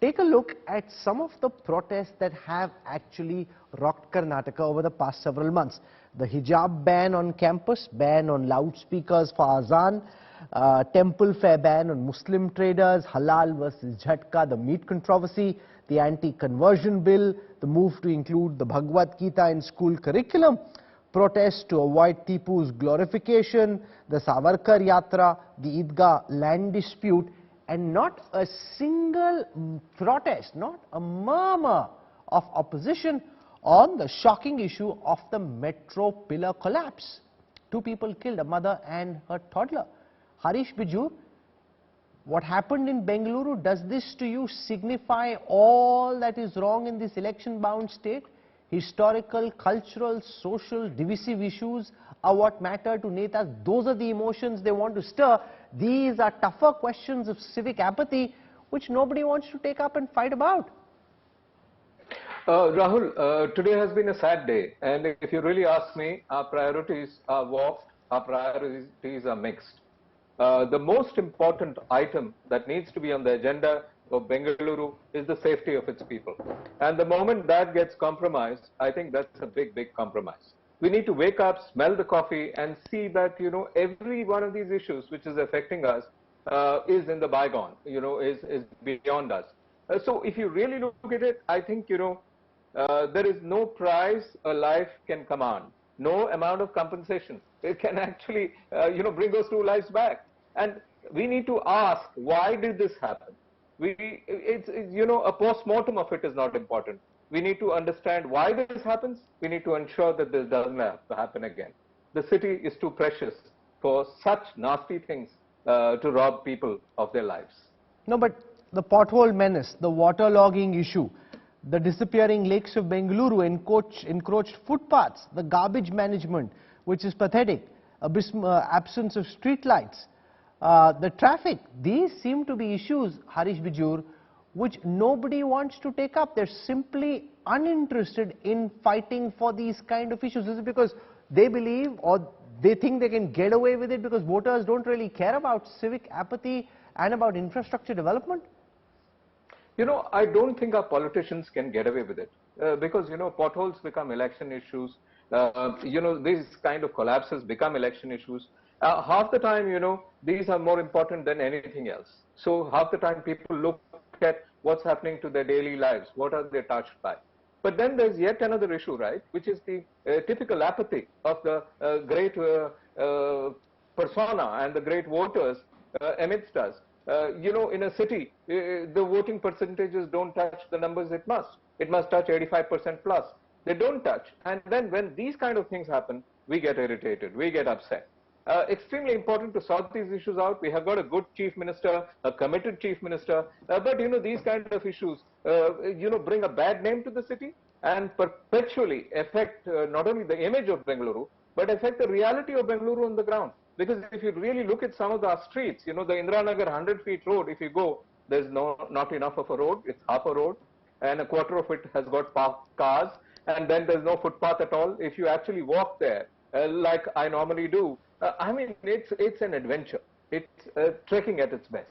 take a look at some of the protests that have actually rocked Karnataka over the past several months. The hijab ban on campus, ban on loudspeakers for azan, temple fair ban on Muslim traders, halal versus jhatka, the meat controversy, the anti-conversion bill, the move to include the Bhagavad Gita in school curriculum, protests to avoid Tipu's glorification, the Savarkar Yatra, the Idgah land dispute, and not a single protest, not a murmur of opposition on the shocking issue of the metro pillar collapse. 2 people killed, a mother and her toddler. Harish, Bijoor, what happened in Bengaluru, does this to you signify all that is wrong in this election-bound state? Historical, cultural, social, divisive issues are what matter to Netas. Those are the emotions they want to stir. These are tougher questions of civic apathy which nobody wants to take up and fight about. Rahul, today has been a sad day, and if you really ask me, our priorities are warped, our priorities are mixed. The most important item that needs to be on the agenda of Bengaluru is the safety of its people. And the moment that gets compromised, I think that's a big, big compromise. We need to wake up, smell the coffee, and see that, every one of these issues which is affecting us is in the bygone, is beyond us. So if you really look at it, I think, there is no price a life can command, no amount of compensation. It can actually, bring those 2 lives back. And we need to ask, why did this happen? A post-mortem of it is not important. We need to understand why this happens. We need to ensure that this doesn't have to happen again. The city is too precious for such nasty things to rob people of their lives. No, but the pothole menace, the waterlogging issue, the disappearing lakes of Bengaluru, encroached footpaths, the garbage management, which is pathetic, absence of street lights, the traffic, these seem to be issues, Harish, Bijoor, which nobody wants to take up. They're simply uninterested in fighting for these kind of issues. Is it because they believe or they think they can get away with it because voters don't really care about civic apathy and about infrastructure development? I don't think our politicians can get away with it because, potholes become election issues. These kind of collapses become election issues. Half the time, these are more important than anything else. So half the time people look at what's happening to their daily lives, what are they touched by. But then there's yet another issue, right, which is the typical apathy of the great persona and the great voters amidst us. In a city, the voting percentages don't touch the numbers it must. It must touch 85% plus. They don't touch. And then when these kind of things happen, we get irritated, we get upset. Extremely important to sort these issues out. We have got a good chief minister, a committed chief minister, but these kind of issues, bring a bad name to the city and perpetually affect not only the image of Bengaluru, but affect the reality of Bengaluru on the ground. Because if you really look at some of the streets, the Indira Nagar 100 feet road, if you go, there's not enough of a road, it's half a road, and a quarter of it has got parked cars, and then there's no footpath at all. If you actually walk there, like I normally do, it's an adventure. It's trekking at its best.